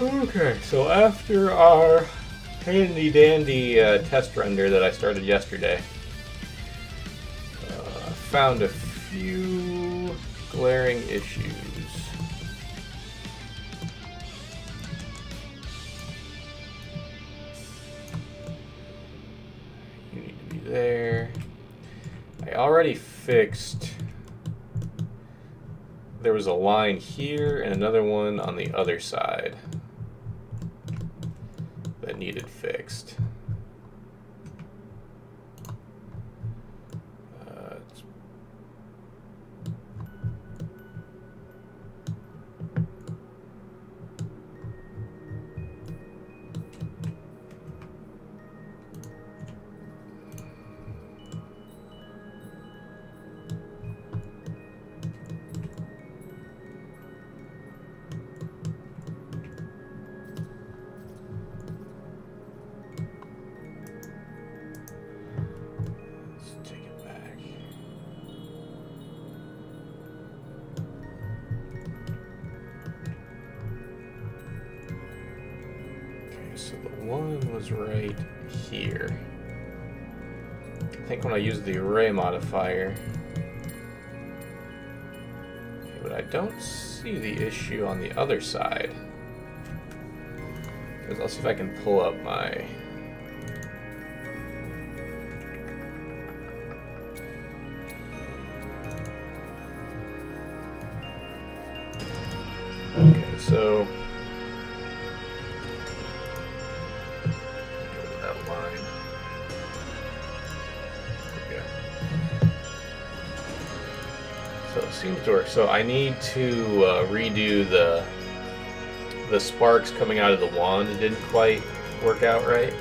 Okay, so after our handy dandy test render that I started yesterday, I found a few glaring issues. You need to be there. I already fixed. There was a line here and another one on the other side that needed fixed. So the one was right here. I think when I use the array modifier. Okay, but I don't see the issue on the other side. Let's see if I can pull up my... Okay, so... So it seems to work. So I need to redo the sparks coming out of the wand. It didn't quite work out right.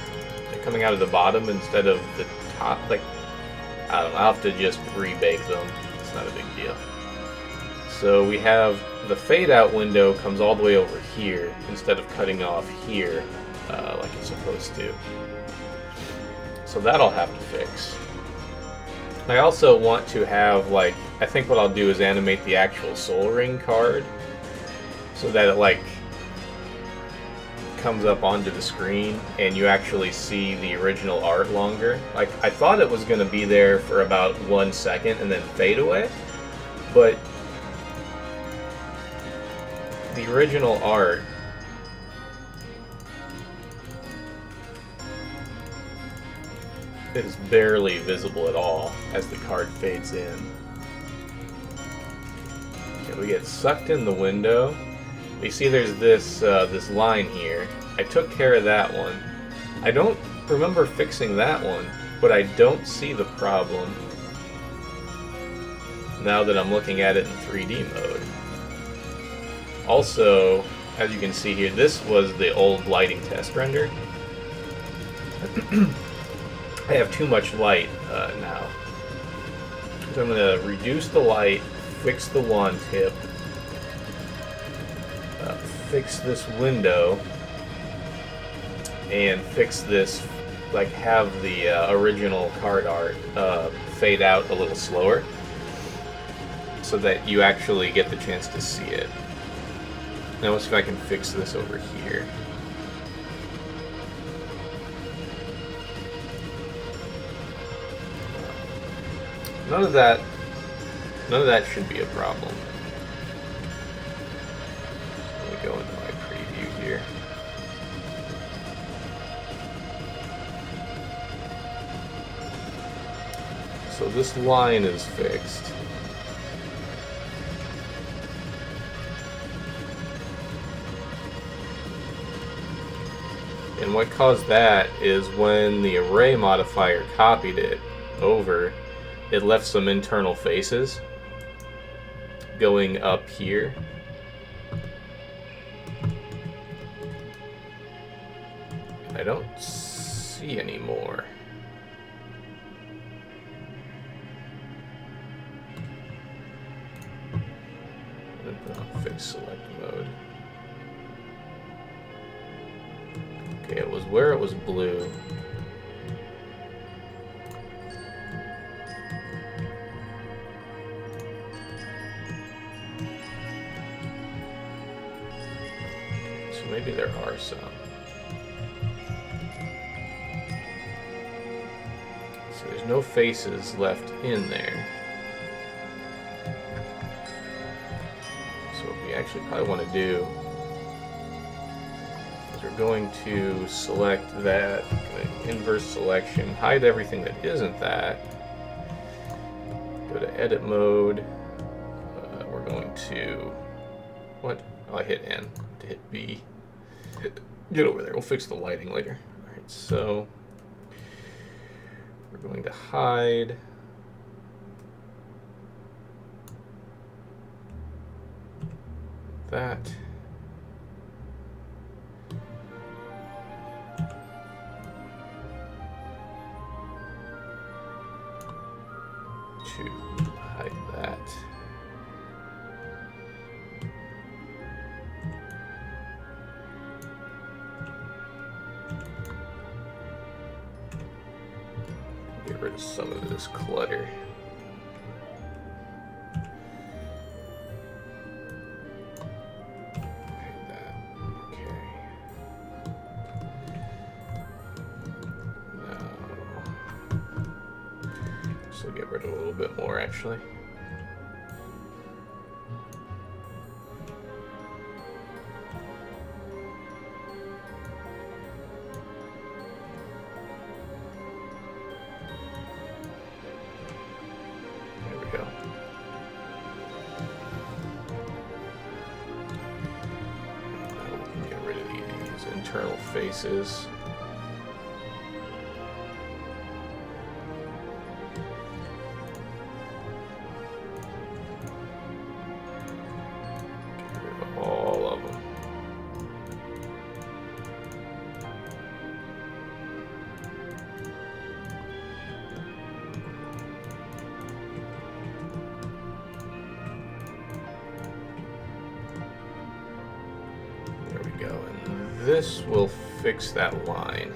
They're coming out of the bottom instead of the top. Like, I don't know. I'll have to just rebake them. It's not a big deal. So we have the fade out window comes all the way over here instead of cutting off here like it's supposed to. So that I'll have to fix. I also want to have, like, I think what I'll do is animate the actual Soul Ring card so that it, like, comes up onto the screen and you actually see the original art longer. Like, I thought it was going to be there for about 1 second and then fade away, but the original art is barely visible at all as the card fades in. Okay, we get sucked in the window. You see there's this this line here. I took care of that one. I don't remember fixing that one, but I don't see the problem now that I'm looking at it in 3D mode. Also, as you can see here, this was the old lighting test render. I have too much light now. So I'm going to reduce the light, fix the wand tip, fix this window, and fix this, like have the original card art fade out a little slower so that you actually get the chance to see it. Now let's see if I can fix this over here. None of that should be a problem. Let me go into my preview here. So this line is fixed. And what caused that is when the array modifier copied it over, it left some internal faces going up here. I don't see any more. Put on fix select mode. Okay, it was where it was blue. maybe there are some. So there's no faces left in there. So what we actually probably want to do is we're going to select that, inverse selection, hide everything that isn't that. Go to edit mode. We're going to, what? Oh, I hit N to hit B. Get over there. We'll fix the lighting later. All right, so we're going to hide that. To hide that. Get rid of some of this clutter. Hide that. Okay. Now, so get rid of a little bit more actually. Internal faces. Get rid of all of them. There we go. And this will fix that line.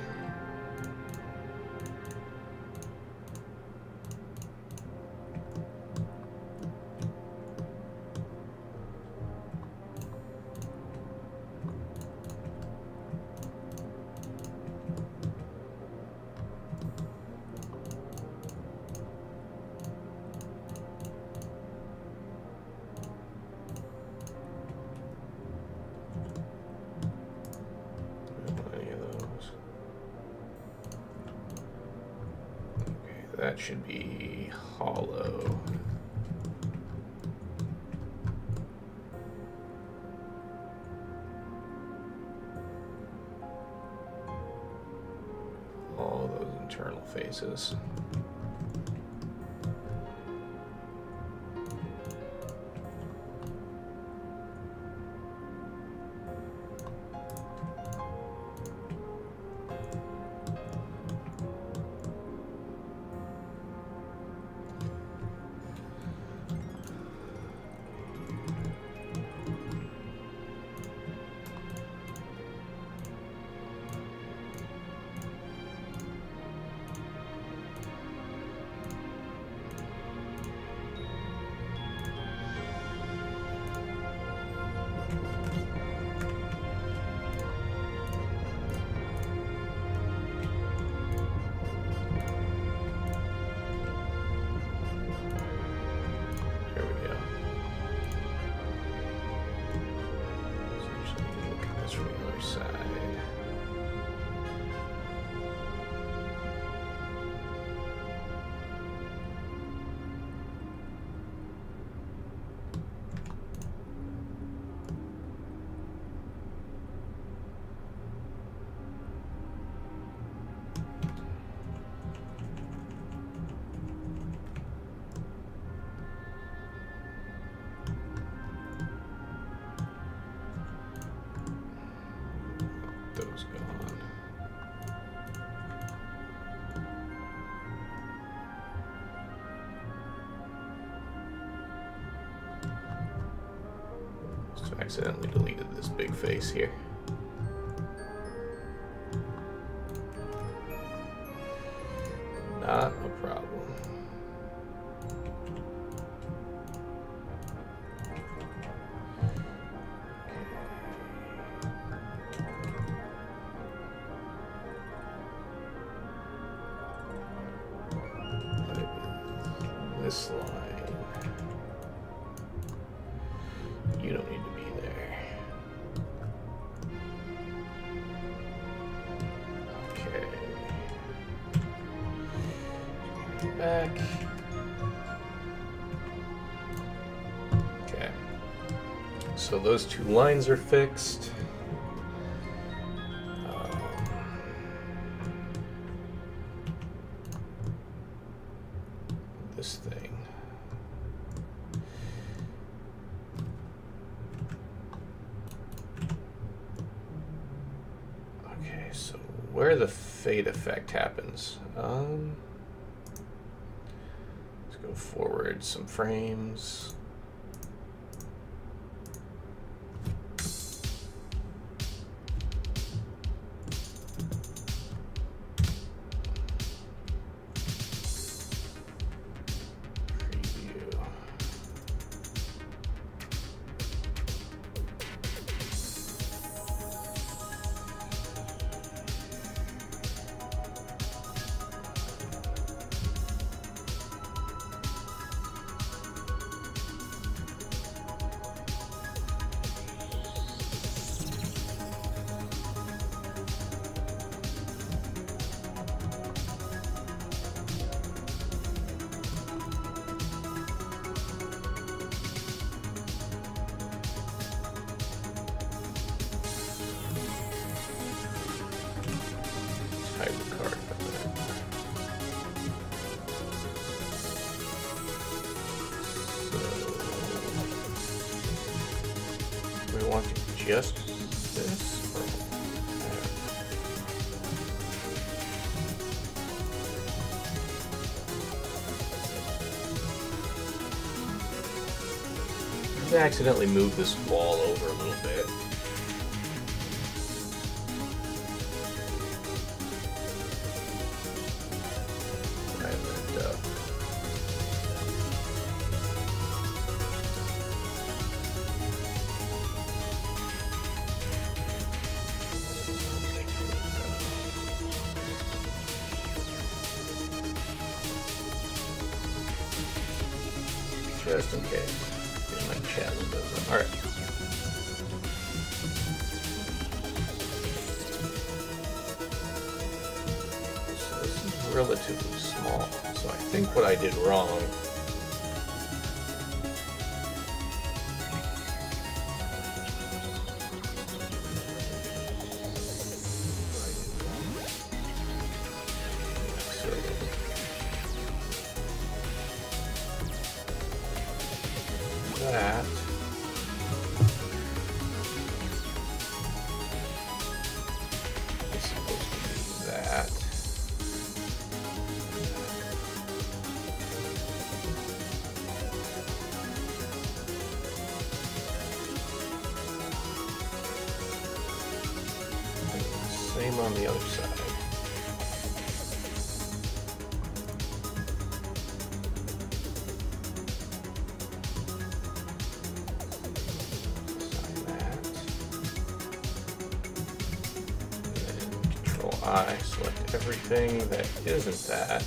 That should be hollow. All those internal faces. Those gone. Just accidentally deleted this big face here. Not a problem. this line. You don't need to be there. Okay. Back. Okay. So those two lines are fixed. This thing. Okay, so where the fade effect happens. Let's go forward some frames. Just this? Or I accidentally moved this wall over a little bit. Just in case. Get my chat windows on. Alright. So this is relatively small. So I think what I did wrong that. It's supposed to be that. Same on the other side. I select everything that isn't that.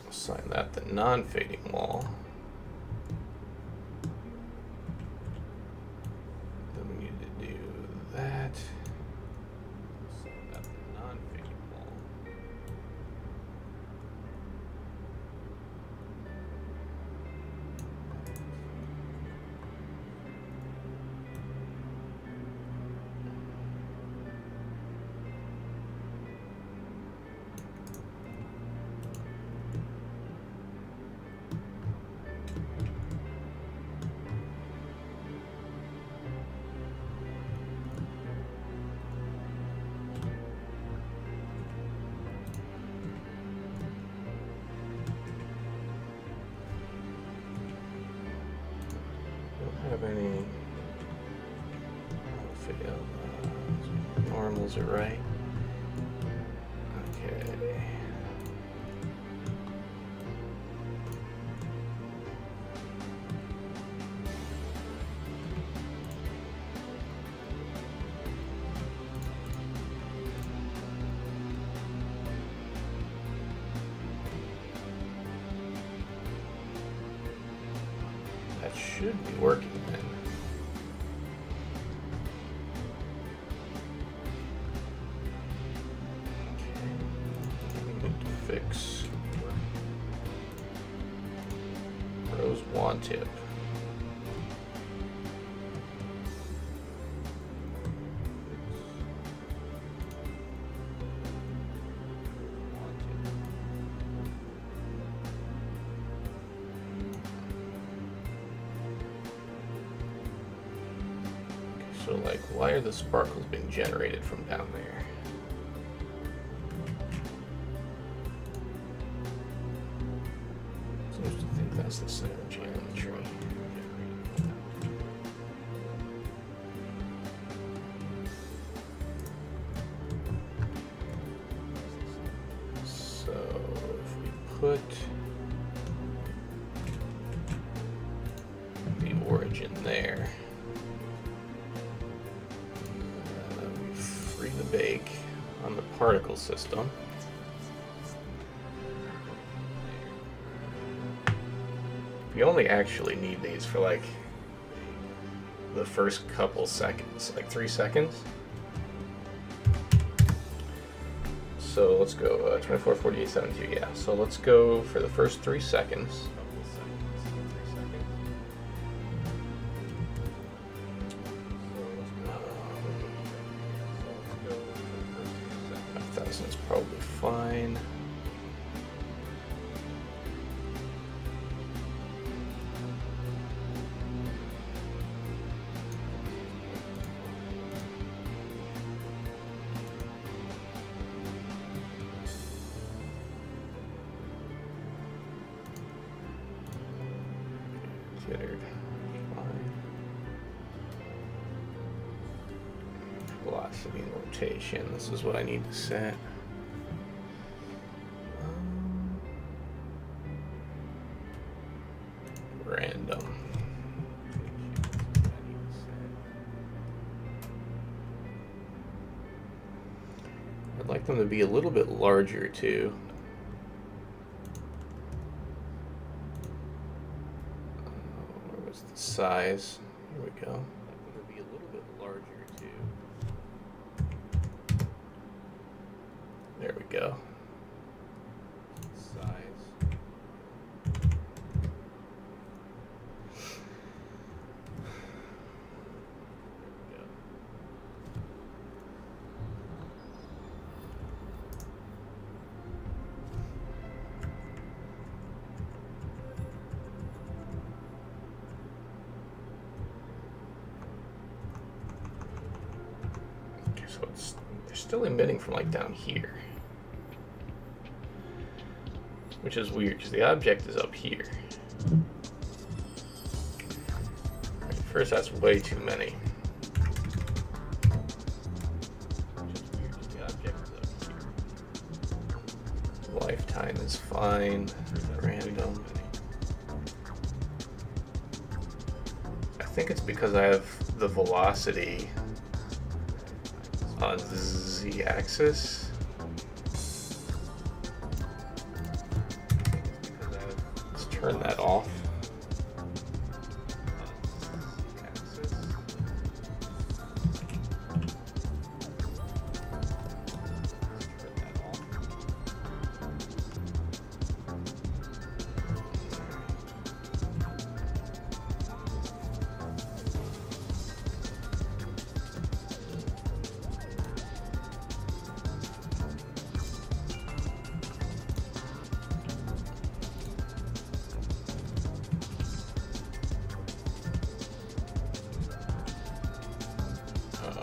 Assign that the non-fading wall. Then we need to do that. Assign that the non-fading wall. Have any normals are right. Okay. should be working then. Need to fix Rose wand tip. So, like, why are the sparkles being generated from down there? Seems to think that's the center geometry. So, if we put the origin there. The bake on the particle system. We only actually need these for like the first couple seconds, like 3 seconds. So let's go 24, 48, 72, yeah. So let's go for the first 3 seconds. That's probably fine. Considered fine. Velocity and rotation. This is what I need to set. Random. I'd like them to be a little bit larger too. Where was the size? Here we go. I'd like them to be a little bit larger too. There we go. Size. So they're still emitting from like down here, which is weird because the object is up here. Right, first, that's way too many. Which is weird because the object is up here. Lifetime is fine. Random. I think it's because I have the velocity on the z-axis. Let's turn that off.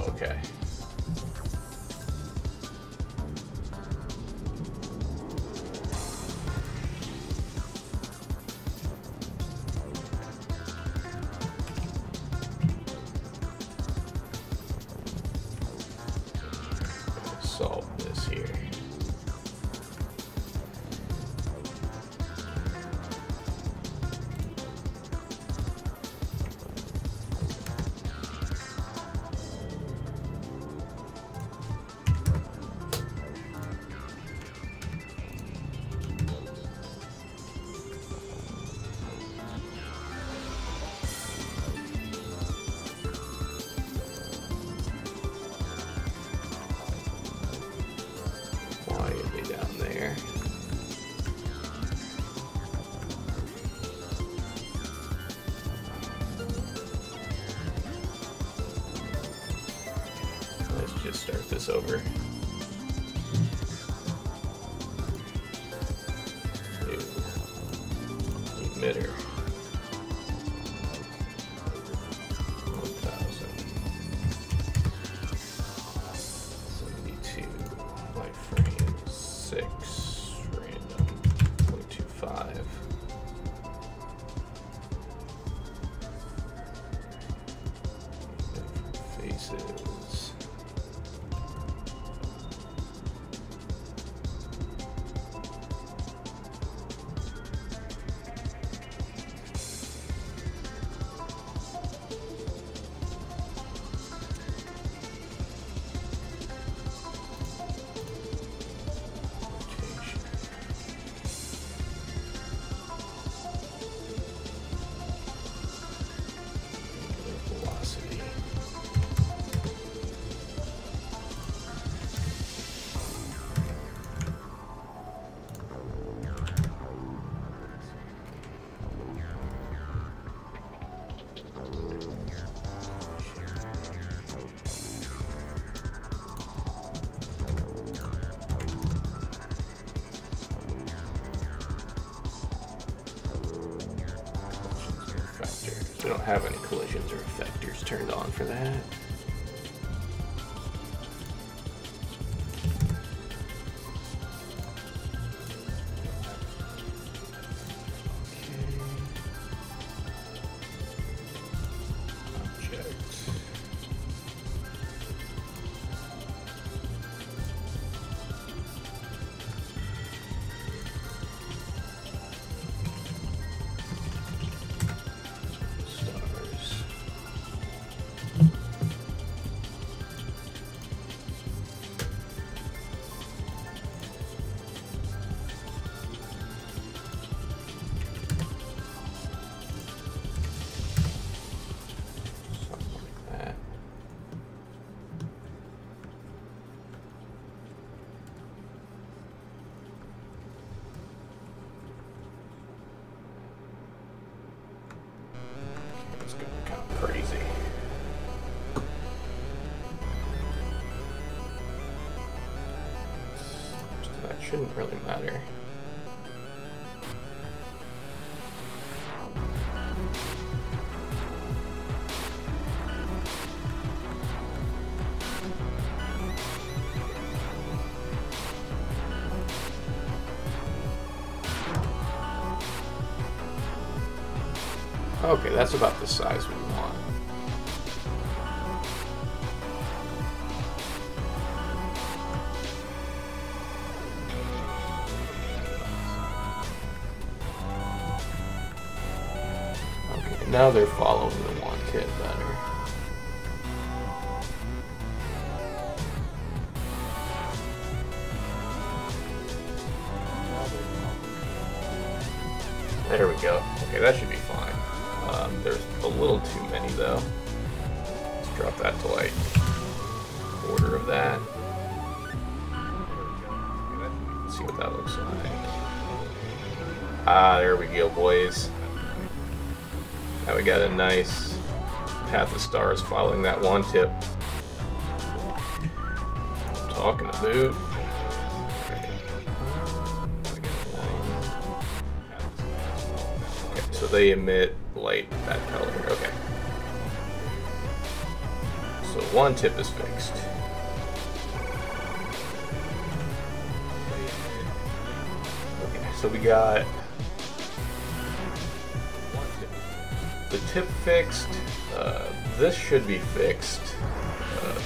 Okay. Solve this here. just start this over. Emitter. 1000. 72. Light frame 6. Random 0.25. Faces. Velocity. Effectors. We don't have any collisions or effectors turned on for that. Okay. Object. Stars. Something like that. It's gonna be kind of crazy. So that shouldn't really matter. Okay, that's about the size we want. Okay, now they're following the one kit better. There we go. Okay, that should be fine. There's a little too many though. Let's drop that to like a quarter of that. Let's see what that looks like. Ah, there we go, boys. Now we got a nice path of stars following that one tip. I'm talking about. Okay, so they emit light that color. Okay. So one tip is fixed. Okay, so we got the tip fixed. This should be fixed.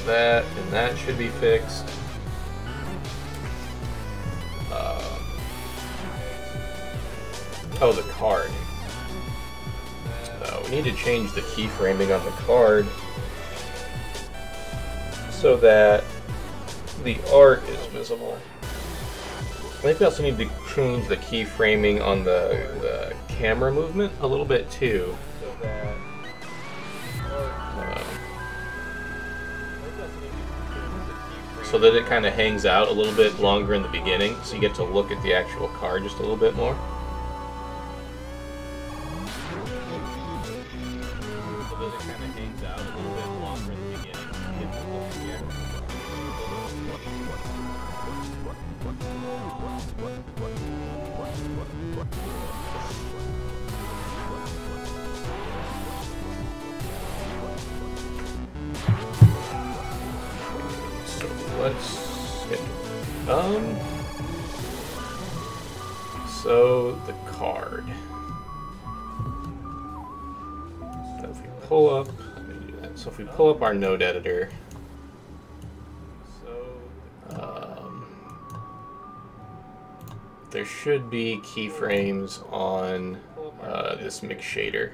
That and that should be fixed. Oh, the card. We need to change the keyframing on the card so that the art is visible. I think we also need to change the keyframing on the camera movement a little bit too, so that it kind of hangs out a little bit longer in the beginning, so you get to look at the actual card just a little bit more. So let's hit. So the card. So if we pull up, let me do that. So if we pull up our node editor, there should be keyframes on this mix shader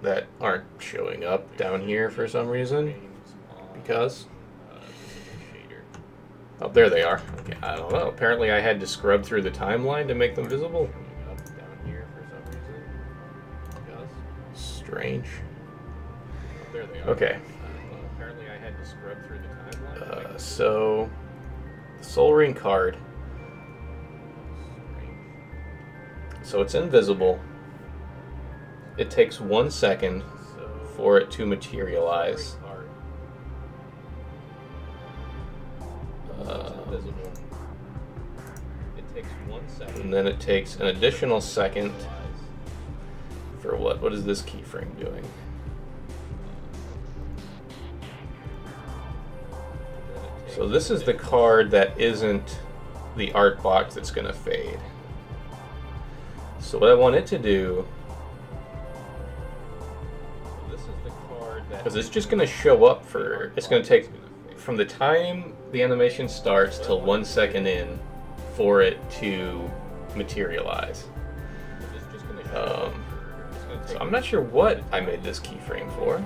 that aren't showing up down here for some reason. Because oh, there they are. Okay, I don't know. Apparently, I had to scrub through the timeline to make them visible. Strange. There they are. Okay. Apparently, I had to scrub through the timeline. So, the Sol Ring card. So it's invisible. It takes 1 second for it to materialize. It takes 1 second. And then it takes an additional second for what? What is this keyframe doing? So this is the card that isn't the art box that's going to fade. So what I want it to do, because it's just going to show up for, it's going to take from the time the animation starts till 1 second in for it to materialize. So I'm not sure what I made this keyframe for.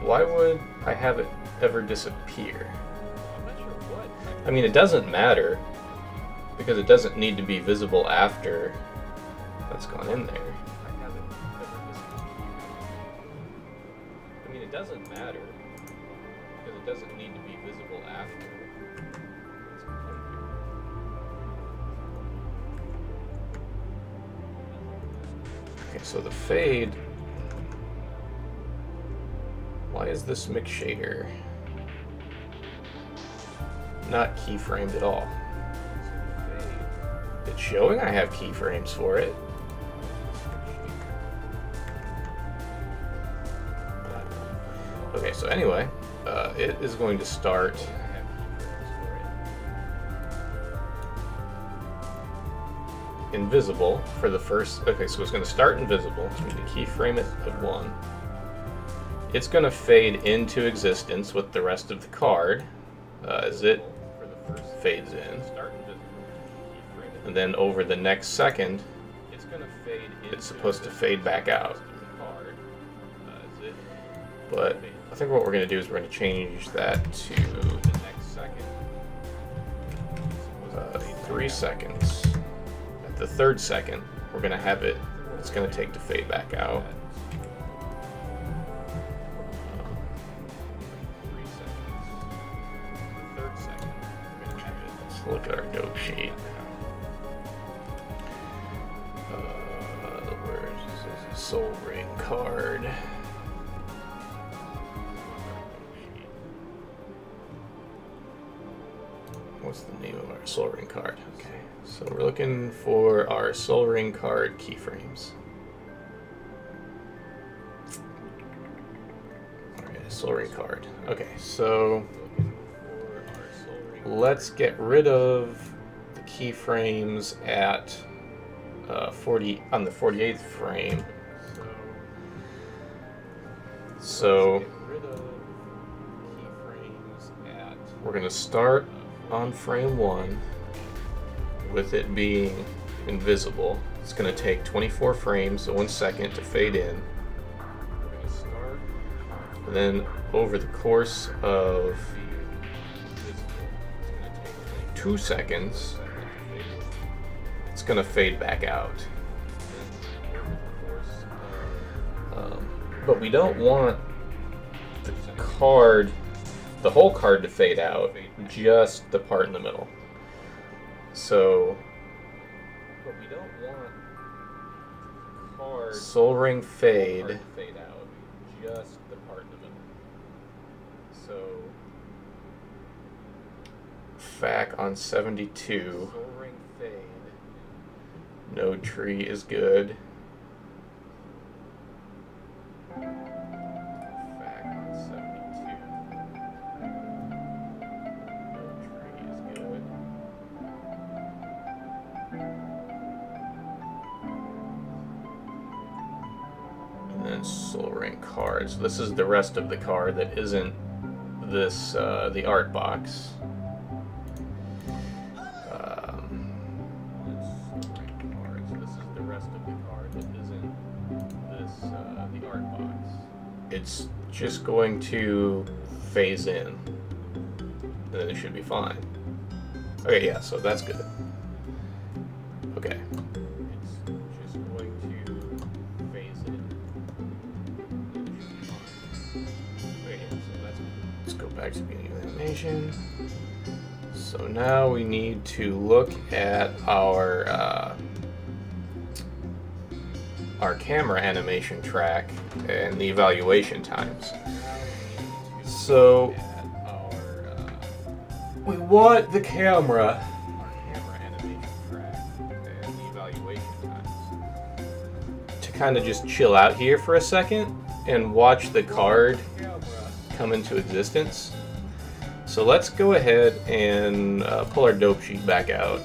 Why would I have it ever disappear? I mean, it doesn't matter because it doesn't need to be visible after that's gone in there. I mean, it doesn't matter because it doesn't need to be visible after it's gone in there. Okay, so the fade. Why is this mix shader not keyframed at all? It's showing I have keyframes for it. Okay, so anyway, it is going to start invisible for the first. Okay, so it's going to start invisible. So we need to keyframe it at 1. It's going to fade into existence with the rest of the card as it fades in. And then over the next second, it's supposed to fade back out. But I think what we're going to do is we're going to change that to 3 seconds. At the 3rd second, we're going to have it, it's going to take to fade back out. Look at our dope sheet. Where is this? Sol Ring card. What's the name of our Sol Ring card? Okay, so we're looking for our Sol Ring card keyframes. Alright, Sol Ring card. Okay, so let's get rid of the keyframes at 40 on the 48th frame. So we're going to start on frame 1 with it being invisible. It's going to take 24 frames, so 1 second to fade in. And then over the course of 2 seconds, it's going to fade back out. But we don't want the card, the whole card to fade out, just the part in the middle. So, but we don't want the card. Soul Ring fade. Fade out. Just the part in the middle. So. FAC on 72. Soul Ring fade. Node tree is good. FAC on 72. Node tree is good. And then Soul Ring cards. This is the rest of the card that isn't this, the art box. It's just going to phase in, and then it should be fine. Okay, yeah, so that's good. Okay. It's just going to phase in, and it should be fine. Okay, yeah, so that's good. Let's go back to the beginning of the animation. So now we need to look at our camera animation track and the evaluation times. So we want the camera animation track and the evaluation times to kind of just chill out here for a second and watch the card come into existence. So let's go ahead and pull our dope sheet back out,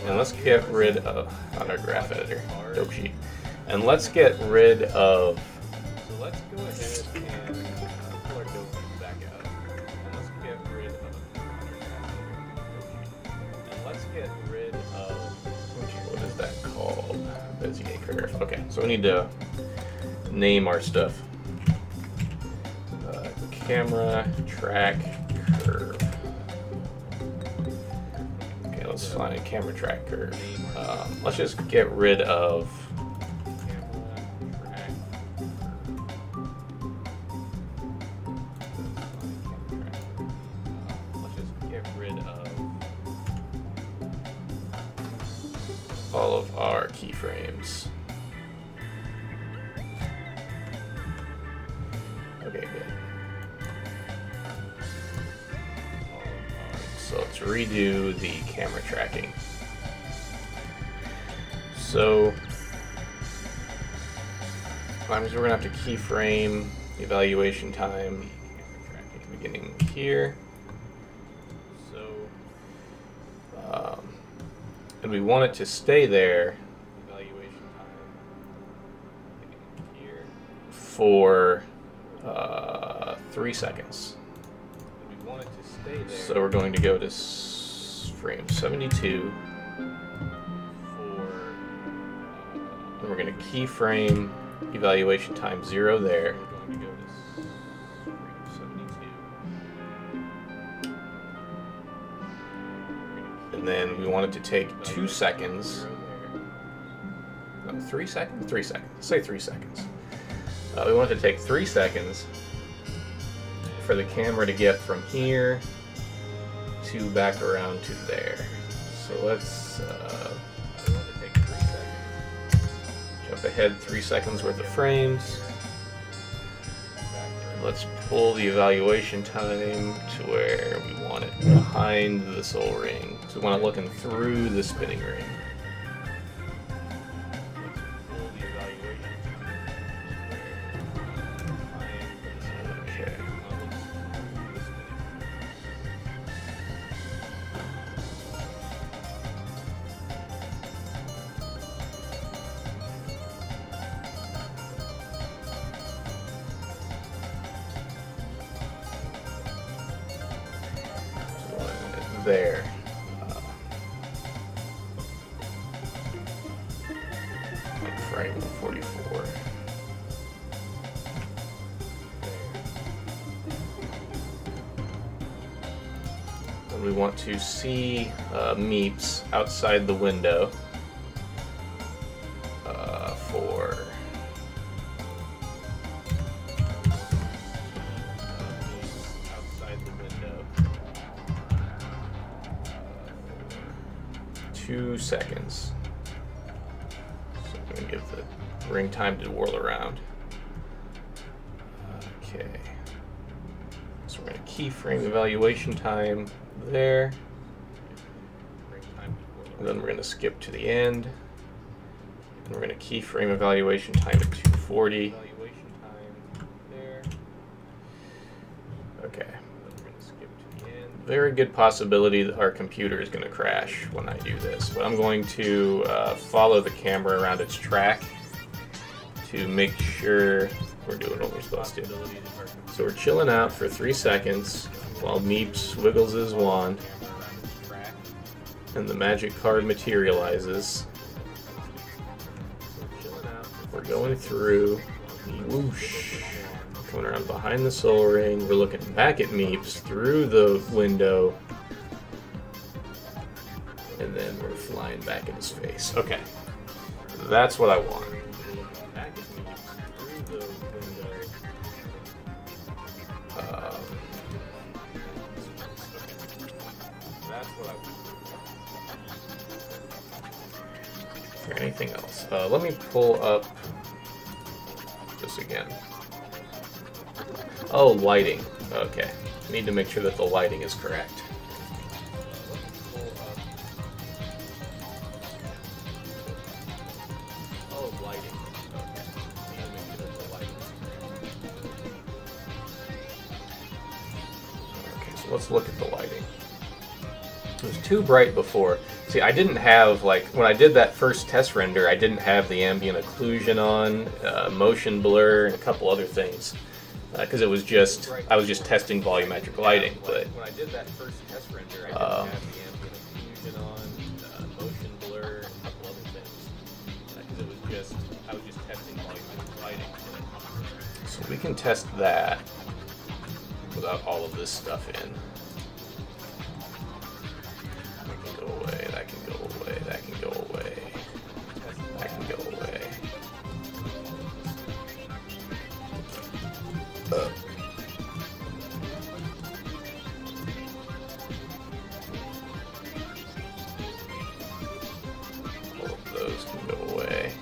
and let's get rid of, on our graph editor, dope sheet. And let's get rid of. So let's go ahead and pull our dope sheet back out. And let's get rid of. And let's get rid of. What is that called? Bezier curve. Okay, so we need to name our stuff. Camera track curve. Okay, let's find a camera track curve. Let's just get rid of. All of our keyframes. Okay, good. So let's redo the camera tracking. So we're gonna have to keyframe the evaluation time. Camera tracking beginning here. So and we want it to stay there, evaluation time, here, for 3 seconds. And we want it to stay there. So we're going to go to frame 72 and we're going to keyframe evaluation time 0 there. We're going to go to frame 72. And then we want it to take 2 seconds. No, 3 seconds? 3 seconds. Let's say 3 seconds. We want it to take 3 seconds for the camera to get from here to back around to there. So let's take 3 seconds. Jump ahead 3 seconds worth of frames. Let's pull the evaluation time to where we want it, behind the soul ring. So we want it looking through the spinning ring. Okay. There. Frame 44. And we want to see Meeps outside the window for outside the window. 2 seconds. So we're and give the ring time to whirl around. Okay. So we're going to keyframe evaluation time there. And then we're going to skip to the end. And we're going to keyframe evaluation time at 240. Okay. Very good possibility that our computer is going to crash when I do this, but I'm going to follow the camera around its track to make sure we're doing what we're supposed to. So we're chilling out for 3 seconds while Meeps wiggles his wand and the magic card materializes. We're going through, whoosh. Coming around behind the Soul Ring, we're looking back at Meeps through the window, and then we're flying back in his face. Okay, that's what I want. Back at Meeps through the window. That's what I want. Is there anything else? Let me pull up this again. Oh, lighting. Okay. I need to make sure that the lighting is correct. Oh, lighting. Okay. I need to make sure that the lighting is correct. Okay, so let's look at the lighting. It was too bright before. See, I didn't have, like, when I did that first test render, I didn't have the ambient occlusion on, motion blur, and a couple other things. Because it was just, I was just testing volumetric lighting, but when I did that first test render, I didn't have the ambient occlusion on, motion blur, and a couple other things. Because it was just, I was just testing volumetric lighting. So we can test that without all of this stuff in. That can go away, that can go away, that can go away, that can go away. All of those can go away.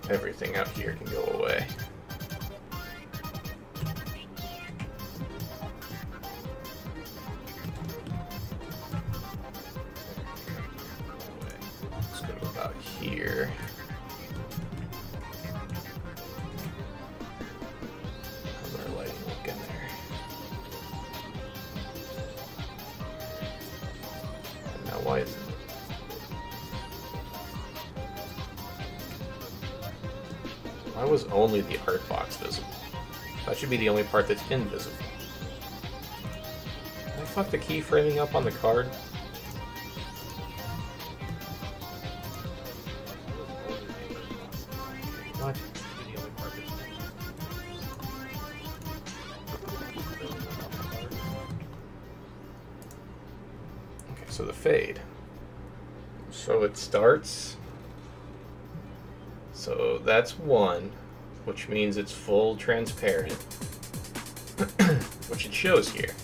Everything out here can go away. Let's go about here. How's our lighting look in there? Now why is it? Why was only the art box visible? That should be the only part that's invisible. Did I fuck the keyframing up on the card? What? Okay, so the fade. So it starts. So that's 1, which means it's full transparent, which it shows here.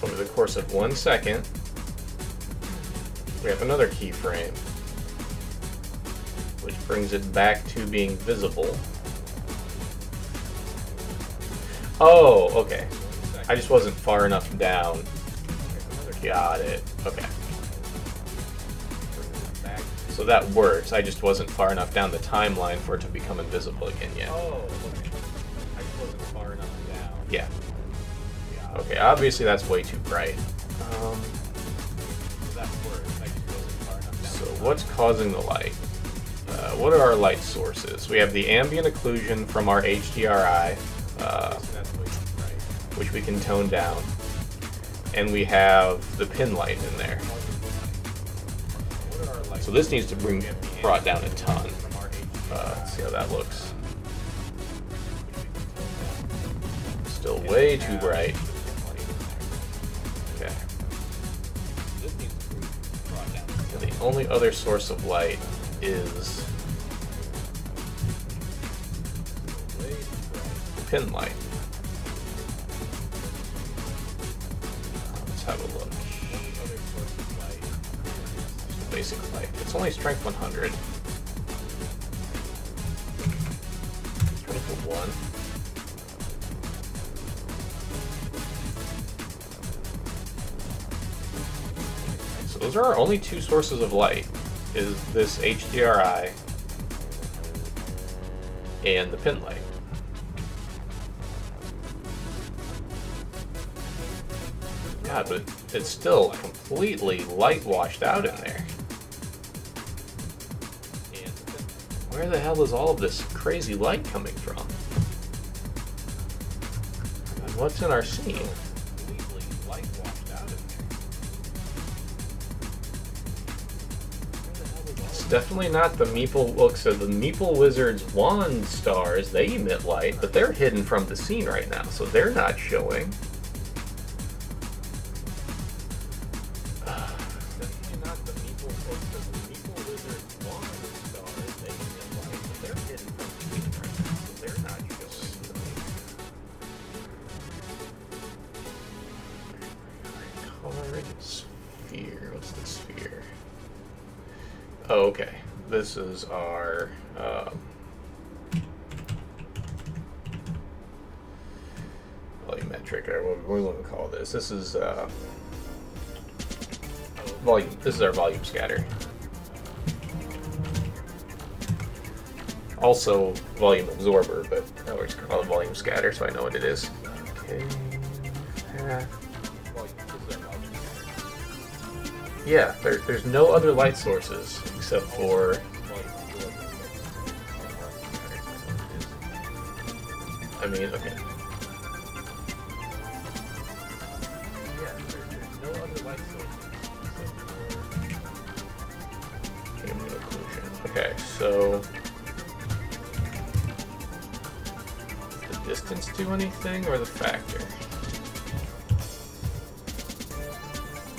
Over the course of 1 second, we have another keyframe, which brings it back to being visible. Oh, okay. I just wasn't far enough down. Got it. Okay. So that works. I just wasn't far enough down the timeline for it to become invisible again yet. Oh, okay. I just wasn't far enough down. Yeah. Okay, obviously that's way too bright. So what's causing the light? What are our light sources? We have the ambient occlusion from our HDRI, which we can tone down. And we have the pin light in there. So this needs to be brought down a ton. Let's see how that looks. Still way too bright. Okay. And the only other source of light is pin light. Let's have a look. Basic light. It's only strength 100. Strength 1. So those are our only two sources of light. Is this HDRI and the pin light. God, but it's still completely light washed out in there. Where the hell is all of this crazy light coming from? And what's in our scene? Completely light washed out in there. It's definitely not the Meeple looks of the Meeple Wizard's wand stars. They emit light, but they're hidden from the scene right now, so they're not showing. Sphere. What's the sphere? Oh, okay. This is our volumetric, or what we want to call this. This is volume. This is our volume scatter. Also volume absorber, but we're just called volume scatter, so I know what it is. Okay. Yeah, there's no other light sources except for. I mean, okay. Yeah, there's no other light sources except for occlusion. Okay, so does the distance do anything, or the factor?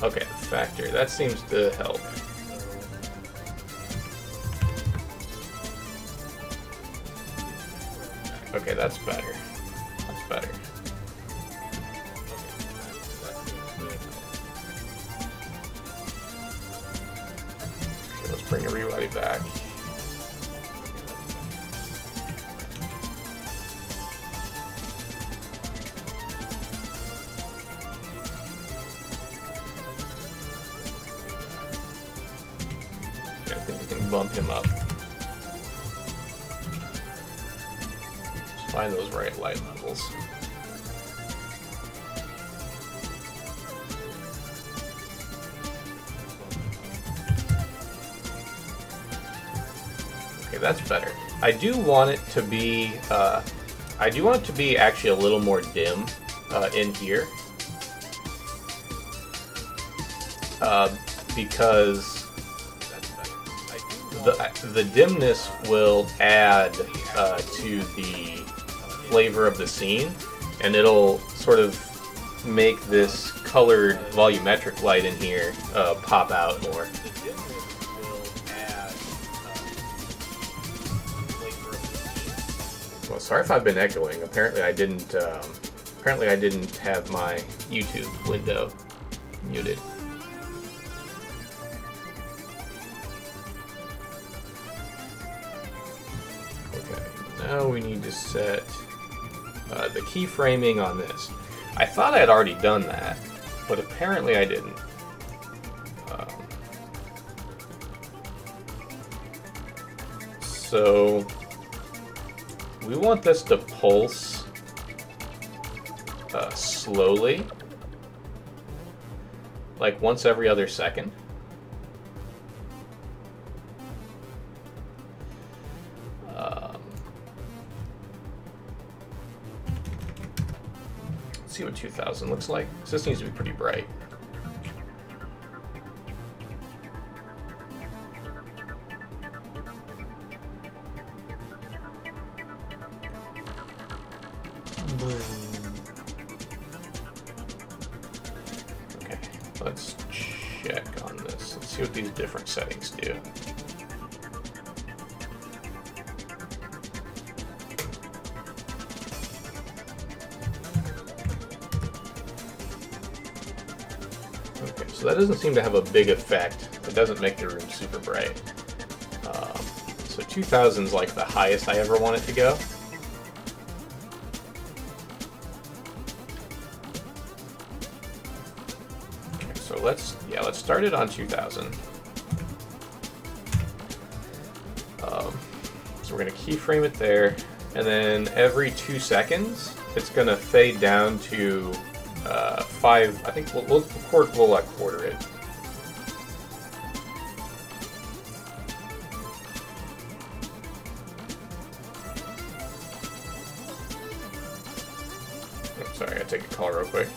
Okay, the factor. That seems to help. Okay, that's better. That's better. Okay, let's bring everybody back. Bump him up. Just find those right light levels. Okay, that's better. I do want it to be. I do want it to be actually a little more dim in here, because the dimness will add to the flavor of the scene, and it'll sort of make this colored volumetric light in here pop out more. Well, sorry if I've been echoing. Apparently I didn't. Apparently I didn't have my YouTube window muted. Now we need to set the keyframing on this. I thought I had already done that, but apparently I didn't. So we want this to pulse slowly, like once every other second. Let's see what 2000 looks like. So this needs to be pretty bright. let's check on this. Let's see what these different settings do. Okay, so that doesn't seem to have a big effect. It doesn't make the room super bright. So 2000 is like the highest I ever want it to go. Okay, so let's start it on 2000. So we're going to keyframe it there, and then every 2 seconds it's going to fade down to 5. I think we'll quarter it. Sorry, I gotta take a call real quick.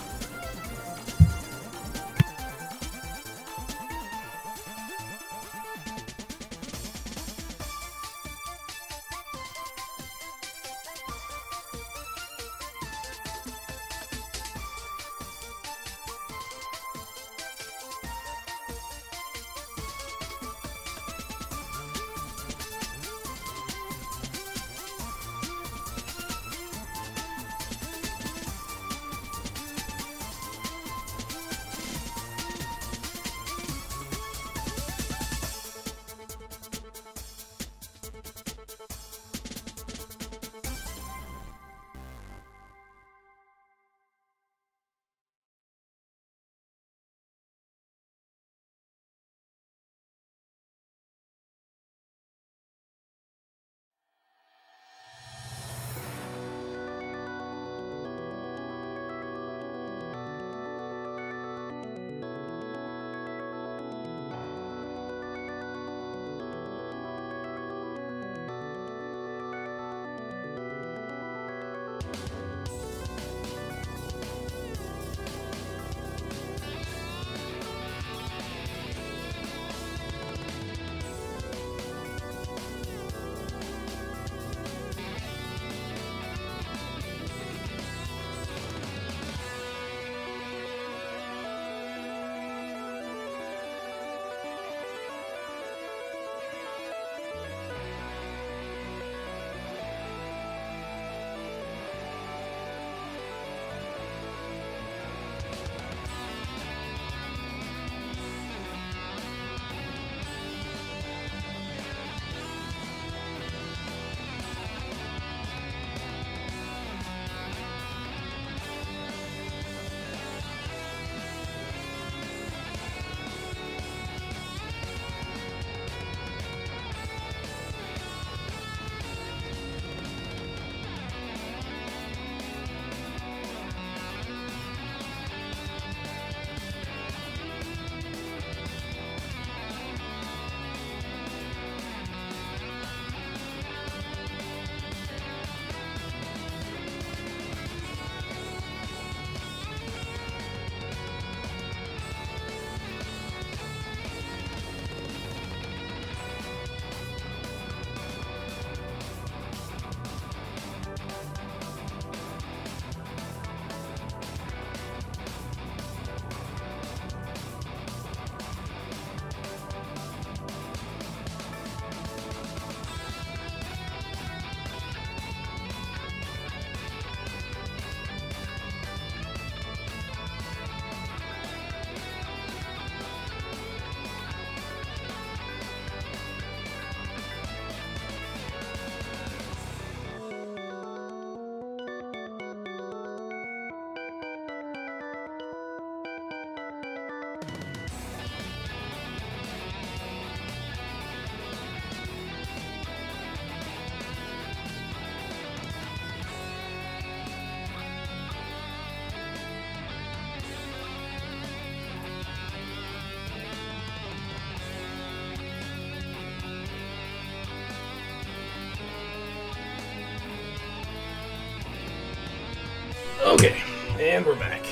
Okay, and we're back.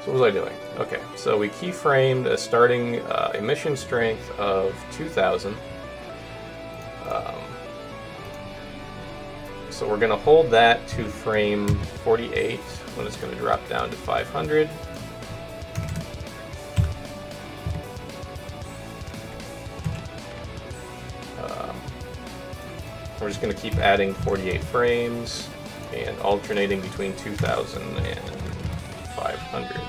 So what was I doing? Okay, so we keyframed a starting emission strength of 2000. So we're going to hold that to frame 48 when it's going to drop down to 500. We're just going to keep adding 48 frames and alternating between 2000 and 500.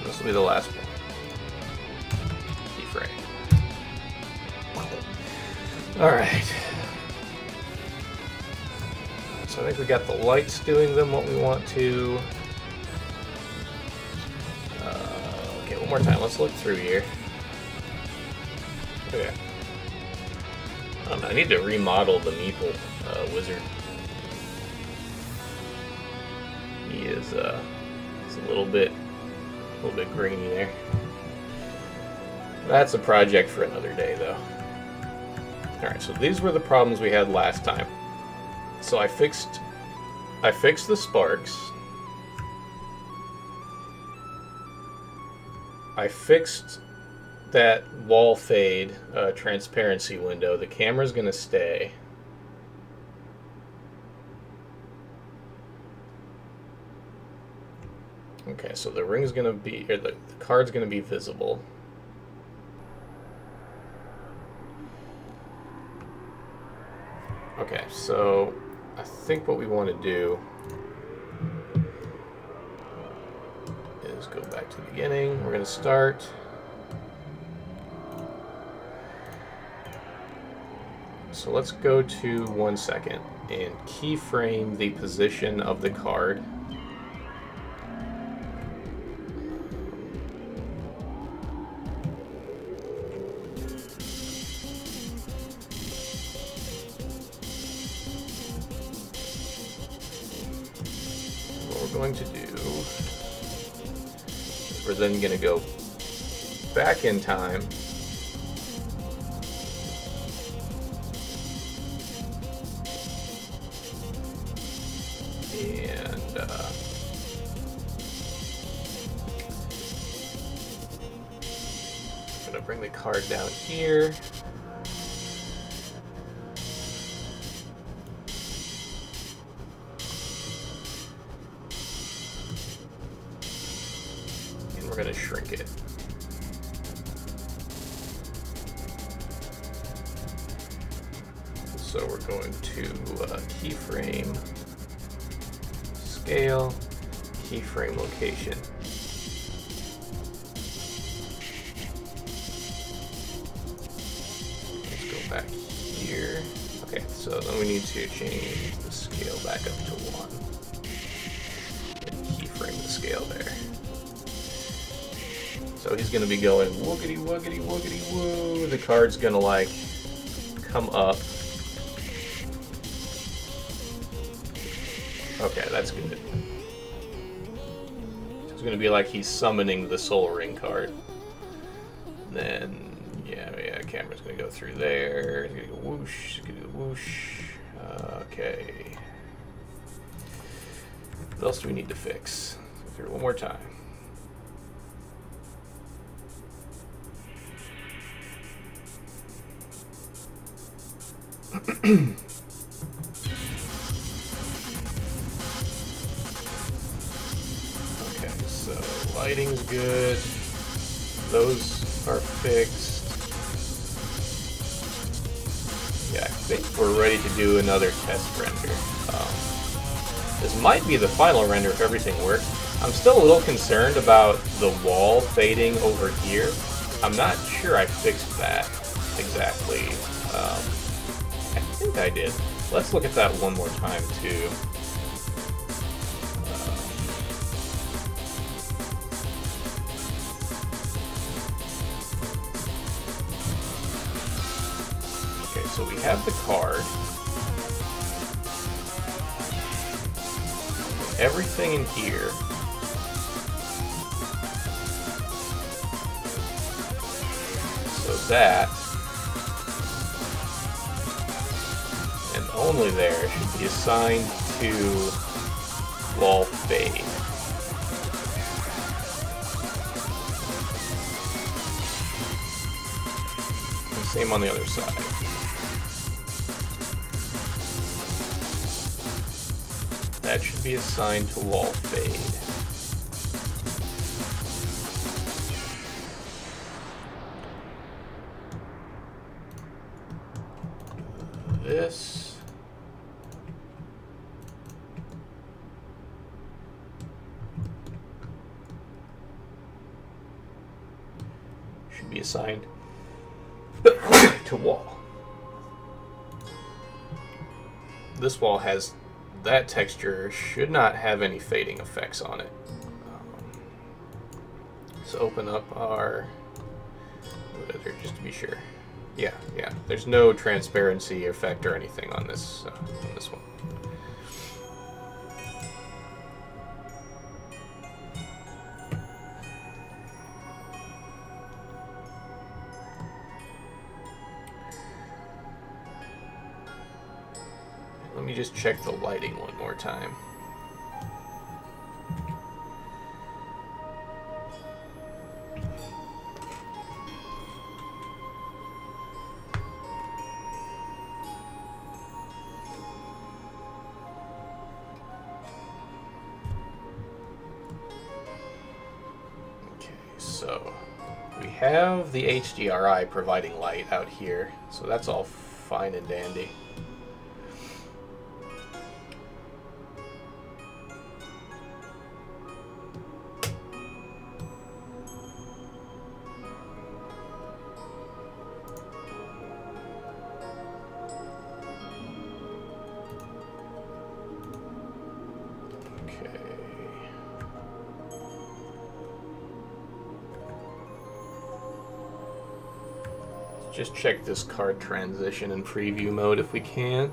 This will be the last one. Keyframe. Alright. So I think we got the lights doing them what we want to. Okay, one more time. Let's look through here. Okay. I need to remodel the Meeple wizard. He is he's a little bit grainy there. That's a project for another day, though. Alright, so these were the problems we had last time. So I fixed the sparks. I fixed that wall fade transparency window. The camera's gonna stay. Okay, so the ring's gonna be, or the card's gonna be visible. Okay, so I think what we want to do is go back to the beginning. We're gonna start. So let's go to 1 second and keyframe the position of the card. Going to do, we're then going to go back in time and I'm going to bring the card down here. We're going to shrink it. So we're going to keyframe, scale, keyframe location. Let's go back here. Okay, so then we need to change the scale back up to 1. And keyframe the scale there. So he's going to be going woogity woogity woogity woo. The card's going to like come up. Okay, that's good. It's going to be like he's summoning the Soul Ring card. And then, yeah, camera's going to go through there. It's going to go whoosh, it's going to go whoosh. Okay. What else do we need to fix? Go through it one more time. Okay, so lighting's good. Those are fixed. Yeah, I think we're ready to do another test render. This might be the final render if everything works. I'm still a little concerned about the wall fading over here. I'm not sure I fixed that exactly. I think I did. Let's look at that one more time, too. Okay, so we have the card. Everything in here. So that, and only there, should be assigned to wall fade. Same on the other side. That should be assigned to wall fade. This. Should be assigned to wall. This wall has that texture, should not have any fading effects on it. Let's open up our editor just to be sure. Yeah, there's no transparency effect or anything on this one. Let me just check the lighting one more time. So we have the HDRI providing light out here, so that's all fine and dandy. Just check this card transition in preview mode if we can.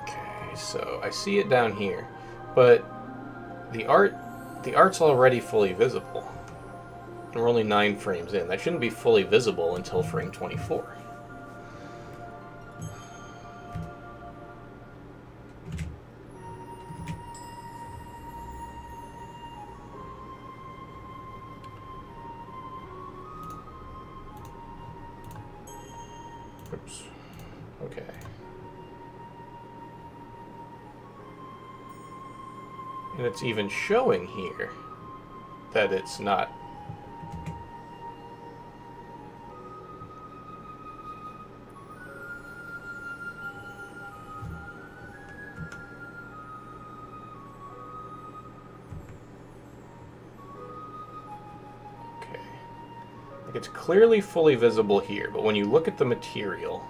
Okay, so I see it down here, but the art's already fully visible. And we're only 9 frames in. That shouldn't be fully visible until frame 24. Oops. Okay. And it's even showing here that it's not. It's clearly fully visible here, but when you look at the material,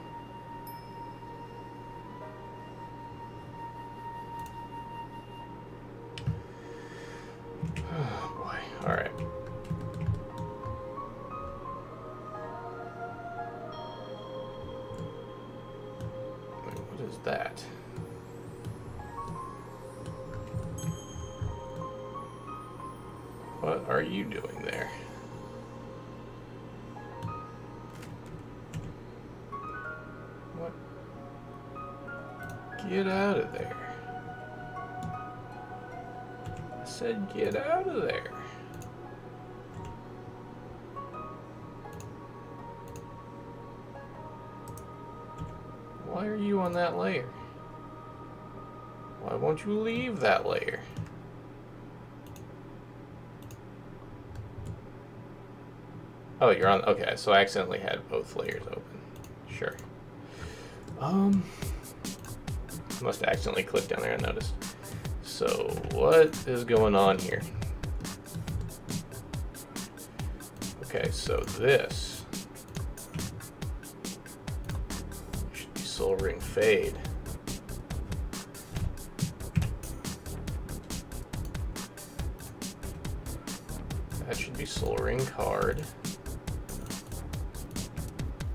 oh boy, all right. Wait, what is that? What are you doing there? Get out of there. I said get out of there. Why are you on that layer? Why won't you leave that layer? Oh, you're on. Okay, so I accidentally had both layers open. Sure. Must have accidentally clicked down there and noticed. So what is going on here? Okay, so this should be Soul Ring Fade. That should be Soul Ring Card.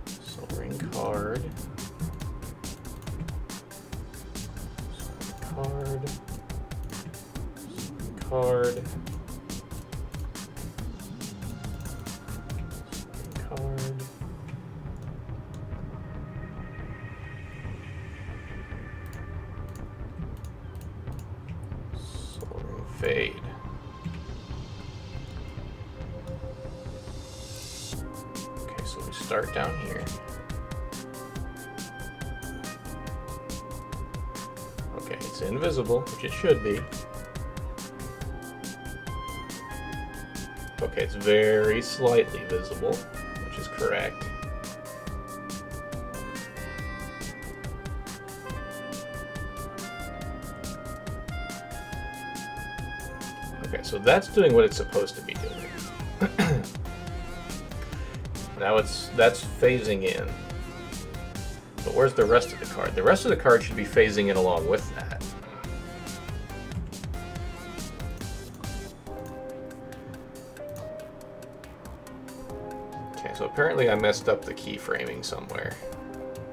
Soul Ring Card. Card, card, card, start down here. Okay, it's invisible, which it should be. Okay, it's very slightly visible, which is correct. Okay, so that's doing what it's supposed to be doing. Now that's phasing in. But where's the rest of the card? The rest of the card should be phasing in along with that. Okay, so apparently I messed up the keyframing somewhere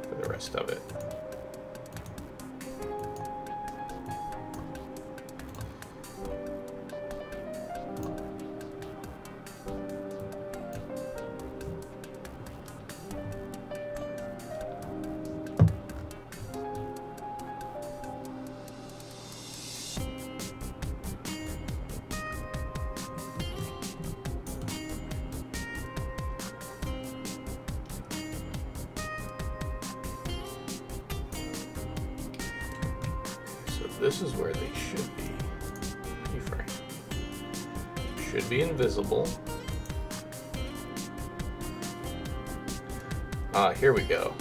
for the rest of it. This is where they should be. Keyframe. Should be invisible. Ah, here we go.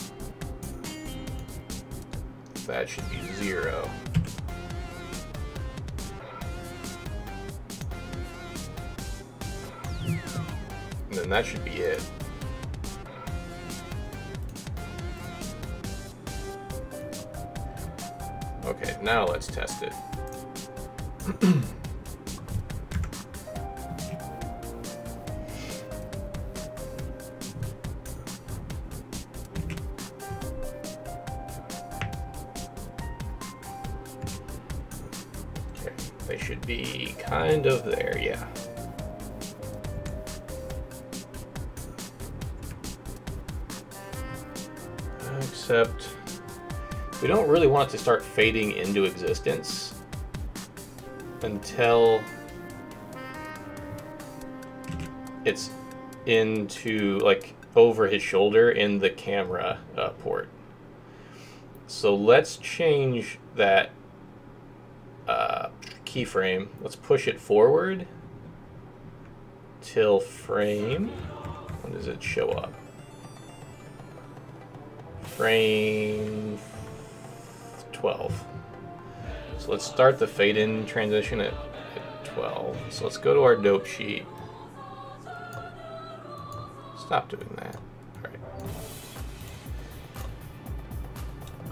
That should be 0. And then that should be it. Okay, now let's test it. Okay, they should be kind of there, yeah. Except we don't really want it to start fading into existence until it's into, like, over his shoulder in the camera port. So let's change that keyframe. Let's push it forward till frame. When does it show up? Frame 12. So let's start the fade in transition at 12. So let's go to our dope sheet. Stop doing that.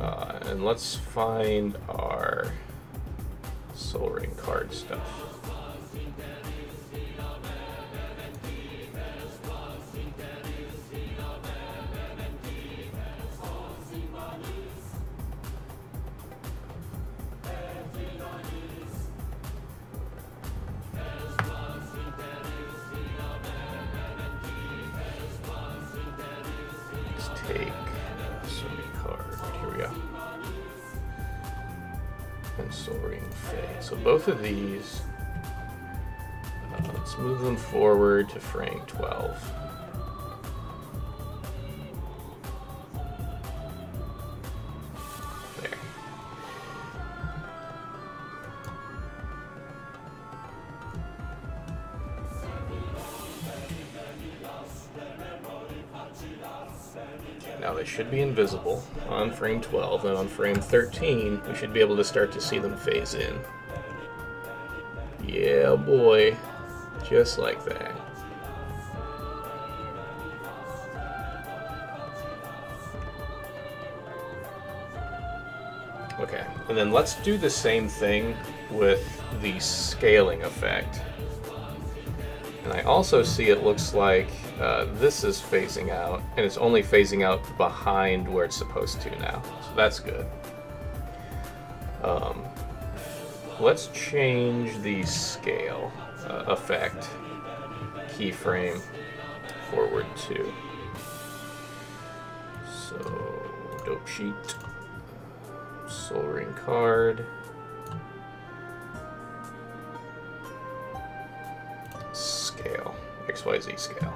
Alright. And let's find our Sol Ring card stuff. Take Sol Ring card. Here we go. And Sol Ring fade. So both of these, let's move them forward to frame 12. There. Now they should be invisible on frame 12, and on frame 13 we should be able to start to see them phase in. Yeah, boy. Just like that. Okay, and then let's do the same thing with the scaling effect. And I also see it looks like this is phasing out, and it's only phasing out behind where it's supposed to now. So that's good. Let's change the scale effect keyframe forward to. So, dope sheet, Sol Ring card. Scale, XYZ scale.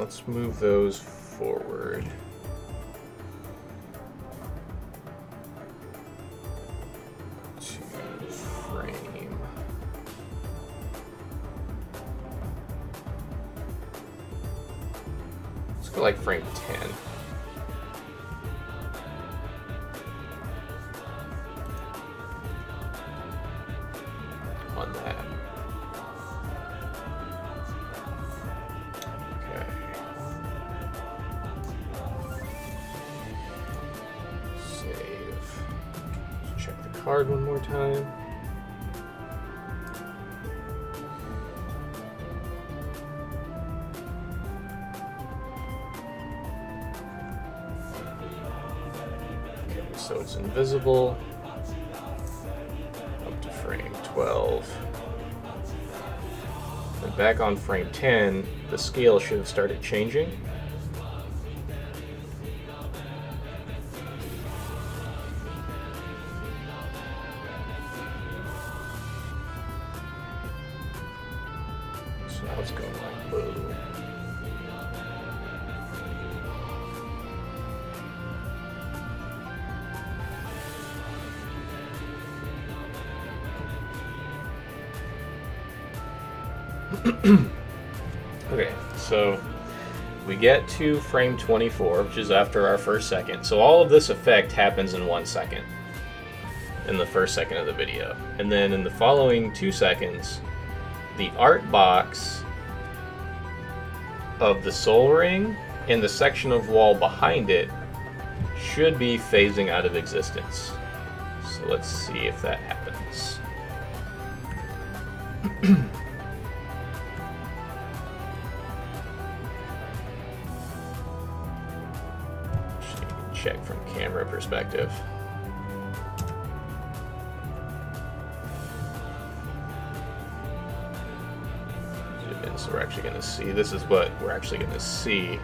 let's move those forward. To frame. Let's go like frame 10. On that. Okay. Save. Let's check the card one more time. Okay, so it's invisible. Up to frame 12. And back on frame 10, the scale should have started changing. So now it's going like boom. Okay, so we get to frame 24, which is after our first second. So all of this effect happens in 1 second, in the first second of the video. And then in the following 2 seconds, the art box of the Sol Ring and the section of wall behind it should be phasing out of existence. So let's see if that happens. Check from camera perspective. Zoom in, so we're actually going to see. This is what we're actually going to see.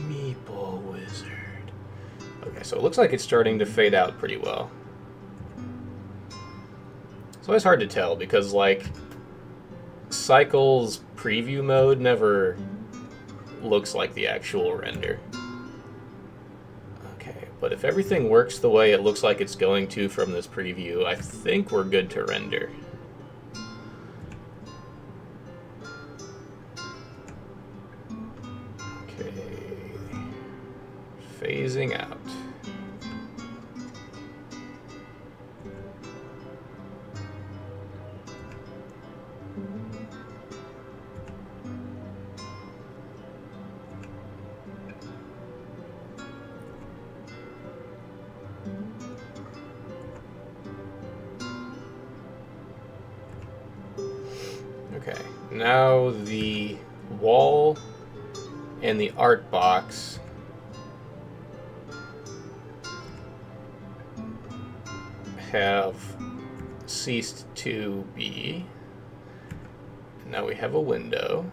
Meeple Wizard. Okay, so it looks like it's starting to fade out pretty well. It's always hard to tell because, like, Cycle's preview mode never looks like the actual render. Okay, but if everything works the way it looks like it's going to from this preview, I think we're good to render. Phasing out. Okay, now the wall and the art box have ceased to be. Now we have a window.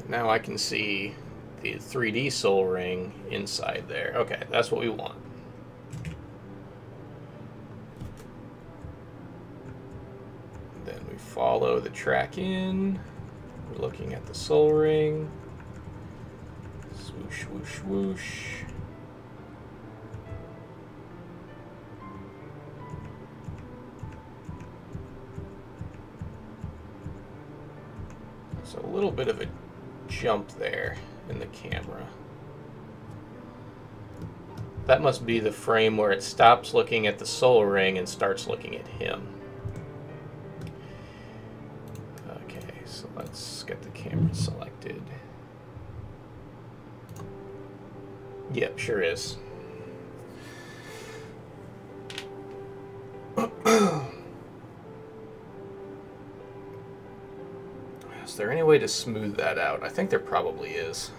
Now I can see the 3D Sol Ring inside there. Okay, that's what we want. Then we follow the track in. We're looking at the Sol Ring. Swoosh, swoosh, swoosh. So a little bit of a jump there in the camera. that must be the frame where it stops looking at the soul ring and starts looking at him. Okay, so let's get the camera selected. Yep, sure is. Is there any way to smooth that out? I think there probably is.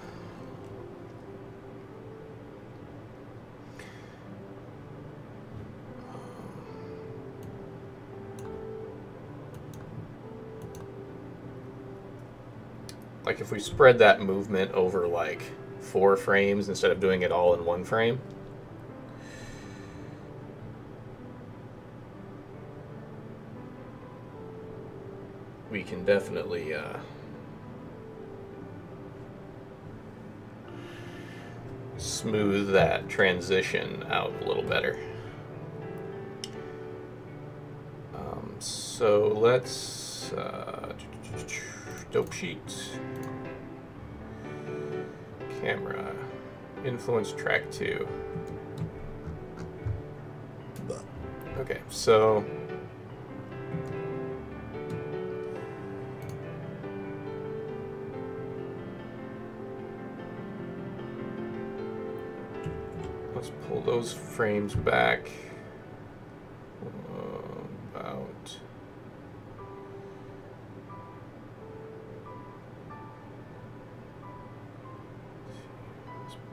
Like if we spread that movement over like 4 frames instead of doing it all in 1 frame. We can definitely smooth that transition out a little better. So let's dope sheet, camera, influence track 2. Okay, so let's pull those frames back about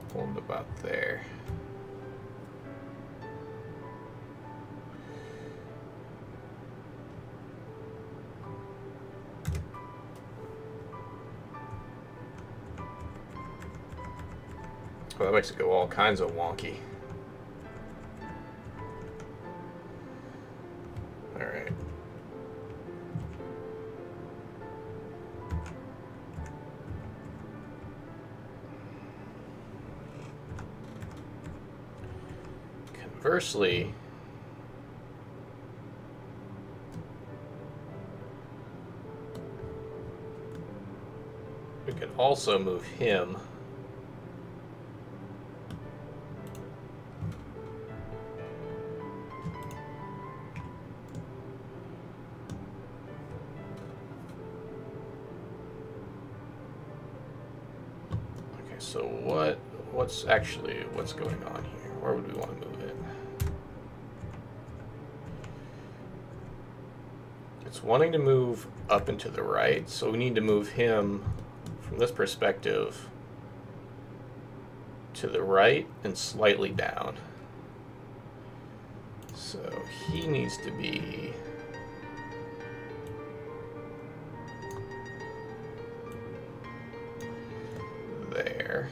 pull them about there. Well, that makes it go all kinds of wonky. All right. Conversely, we could also move him so what's going on here? Where would we want to move it? It's wanting to move up and to the right, so we need to move him from this perspective to the right and slightly down. So he needs to be there.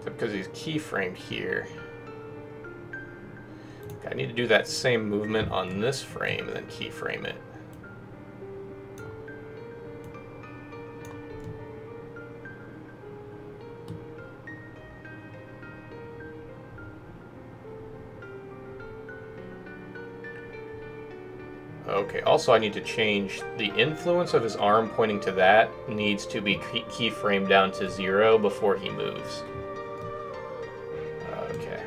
Because he's keyframed here. I need to do that same movement on this frame and then keyframe it. Okay, also I need to change the influence of his arm pointing to that needs to be keyframed down to 0 before he moves. Okay.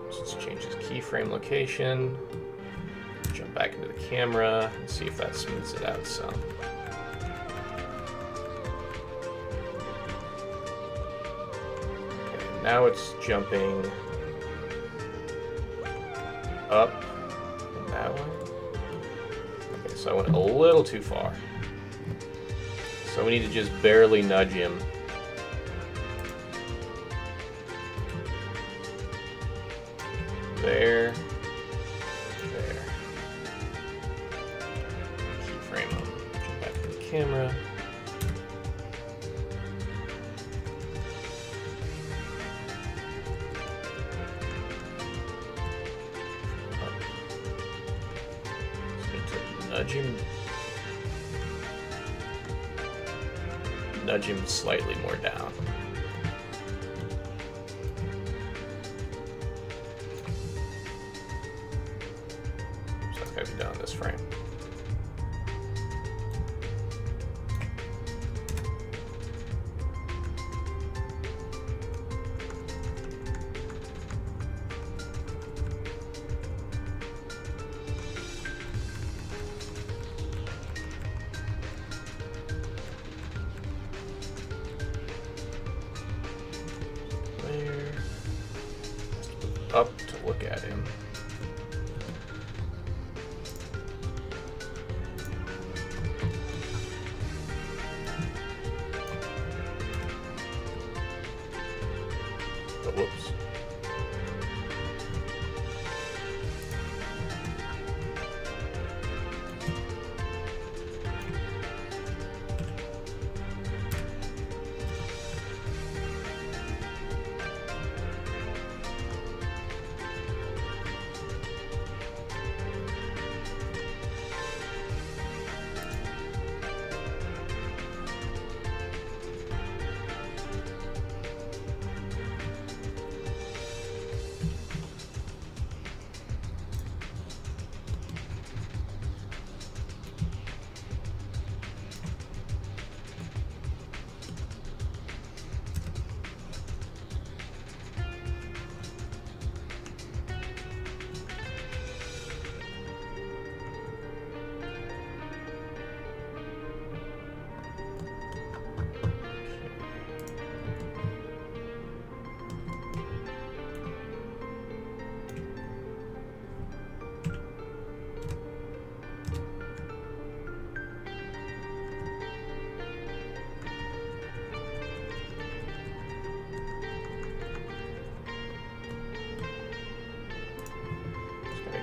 So let's change his keyframe location, jump back into the camera, and see if that smooths it out some. Okay, now it's jumping up in that way. Okay, so I went a little too far. So we need to just barely nudge him. There. There. Keyframe him. Jump back to the camera. Nudge him slightly more down. So that's gotta be done in this frame. up to look at him. Oh, whoops.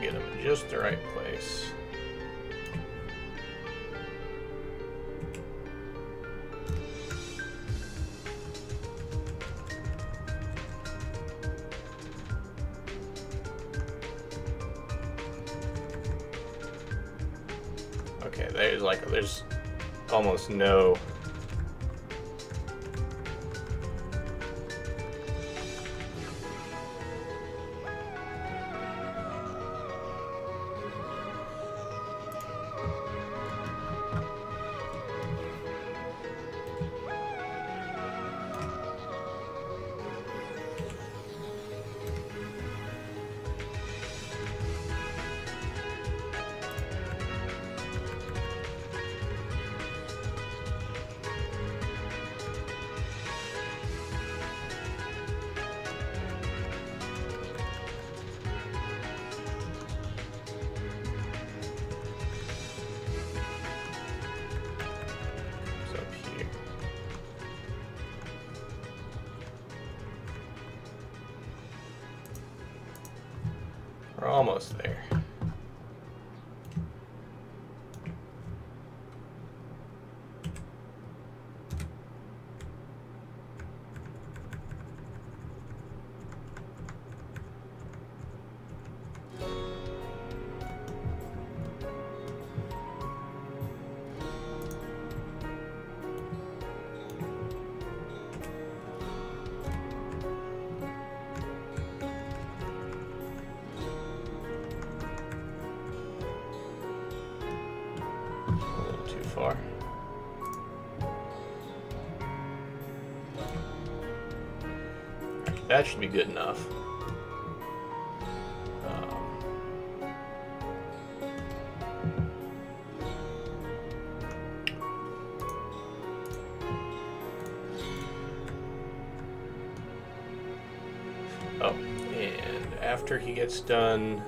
Get him in just the right place. Okay, there's almost no. We're almost there. Far. That should be good enough. Oh, and after he gets done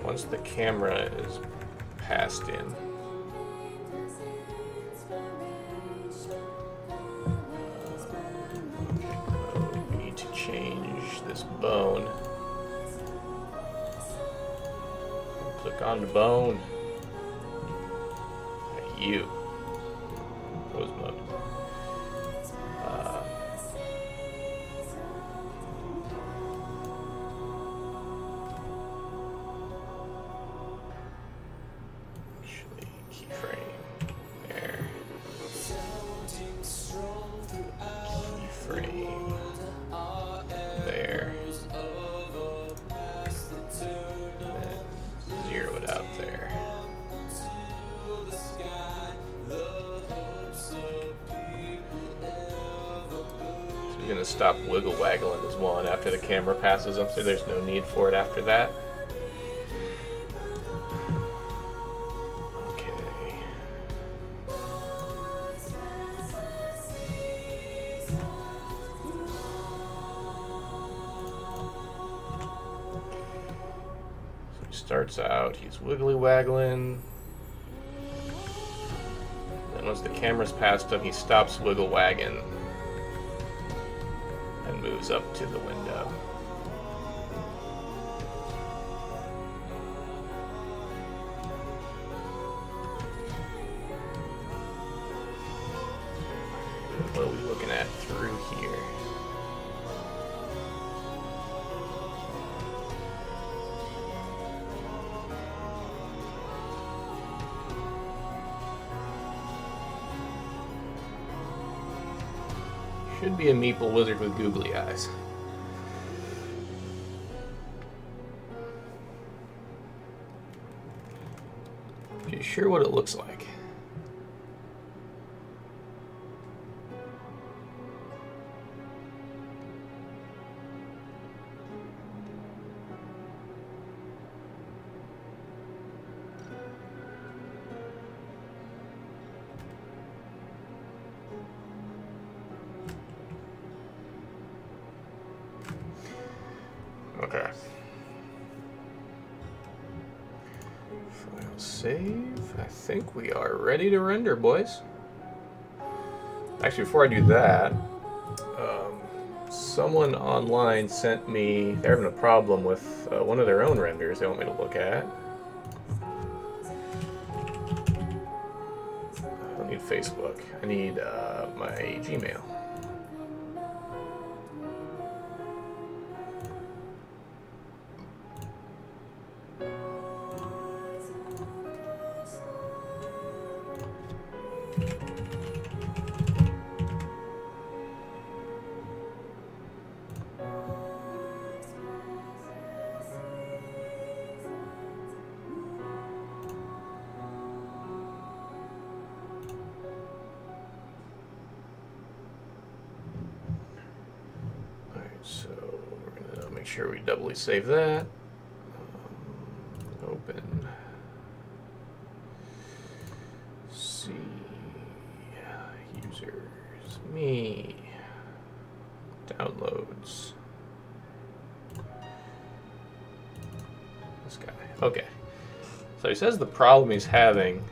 once the camera is passed in, we need to change this bone. Click on the bone. You. Pose mode. Gonna stop wiggle waggling as one after the camera passes up, so there's no need for it after that. Okay. starts out, he's wiggly waggling. Then once the camera's past him, he stops wiggle wagging and moves up to the window. What are we looking at through here? Should be a meeple wizard with googly eyes. Not sure what it looks like. Okay. File save. I think we are ready to render, boys. Actually, before I do that, someone online sent me, they're having a problem with one of their own renders they want me to look at. I don't need Facebook. I need my Gmail. So we're gonna make sure we doubly save that. Open. See. Users. Me. Downloads. This guy. Okay. So he says the problem he's having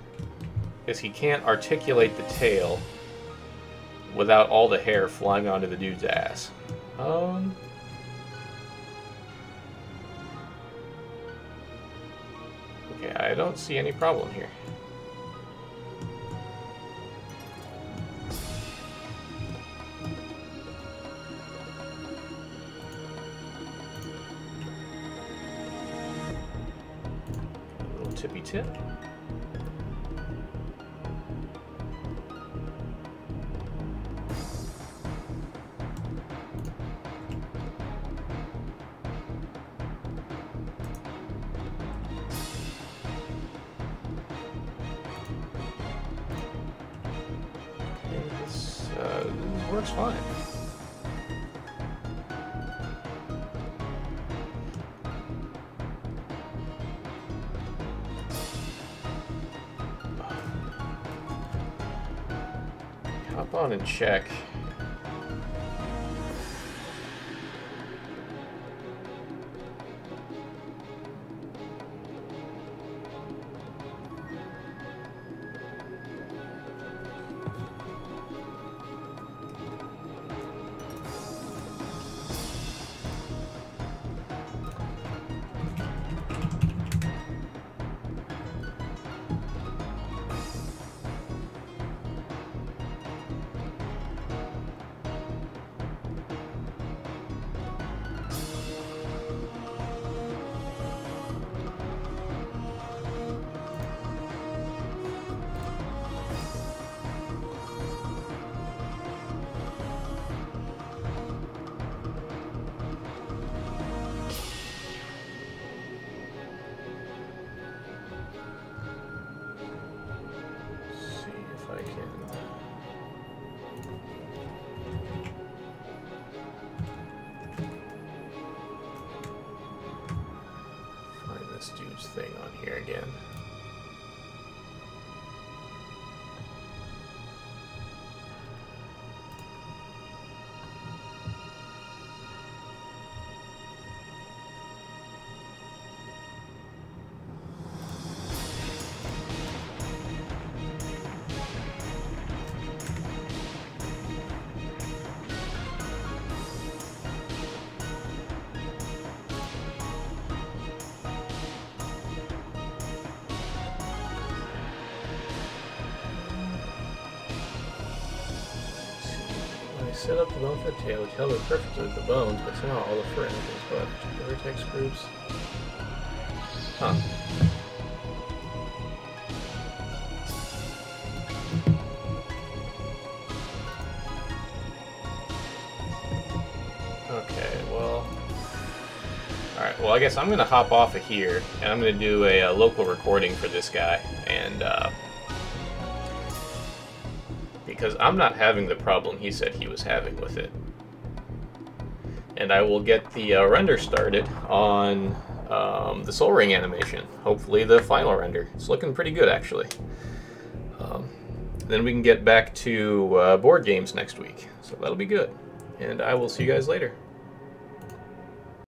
is he can't articulate the tail without all the hair flying onto the dude's ass. Okay, I don't see any problem here. A little tippy tip. Works fine. Hop on and check. Thing on here again. I set up the bone for the tail, which held it perfectly with the bones, but somehow all the fur images, but the vertex groups. Huh. Okay, well... Alright, well I guess I'm going to hop off of here, and I'm going to do a local recording for this guy, and because I'm not having the problem he said he was having with it. And I will get the render started on the Sol Ring animation, hopefully the final render. It's looking pretty good, actually. Then we can get back to board games next week, so that'll be good. And I will see you guys later.